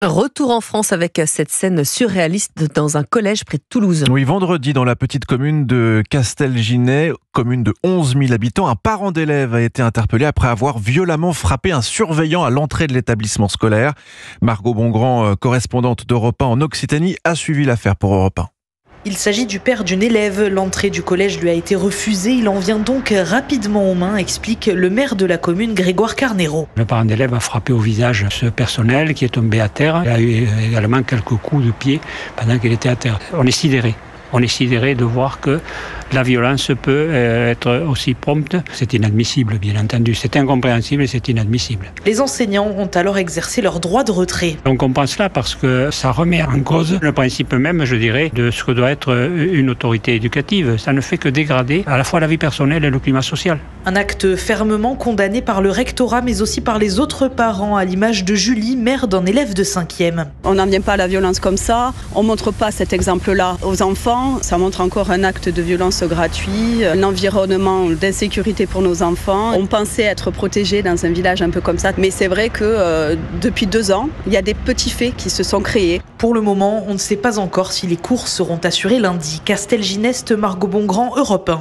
Retour en France avec cette scène surréaliste dans un collège près de Toulouse. Oui, vendredi, dans la petite commune de Castelginest, commune de 11 000 habitants, un parent d'élève a été interpellé après avoir violemment frappé un surveillant à l'entrée de l'établissement scolaire. Margot Bongrand, correspondante d'Europe 1 en Occitanie, a suivi l'affaire pour Europe 1. Il s'agit du père d'une élève. L'entrée du collège lui a été refusée. Il en vient donc rapidement aux mains, explique le maire de la commune, Grégoire Carnero. Le parent d'élève a frappé au visage ce personnel qui est tombé à terre. Il a eu également quelques coups de pied pendant qu'il était à terre. On est sidéré. On est sidéré de voir que la violence peut être aussi prompte. C'est inadmissible, bien entendu. C'est incompréhensible et c'est inadmissible. Les enseignants ont alors exercé leur droit de retrait. On comprend cela parce que ça remet en cause le principe même, je dirais, de ce que doit être une autorité éducative. Ça ne fait que dégrader à la fois la vie personnelle et le climat social. Un acte fermement condamné par le rectorat, mais aussi par les autres parents, à l'image de Julie, mère d'un élève de 5e. On n'en vient pas à la violence comme ça. On ne montre pas cet exemple-là aux enfants. Ça montre encore un acte de violence gratuit, un environnement d'insécurité pour nos enfants. On pensait être protégés dans un village un peu comme ça, mais c'est vrai que depuis 2 ans, il y a des petits faits qui se sont créés. Pour le moment, on ne sait pas encore si les cours seront assurés lundi. Castelginest, Margot Bongrand, Europe 1.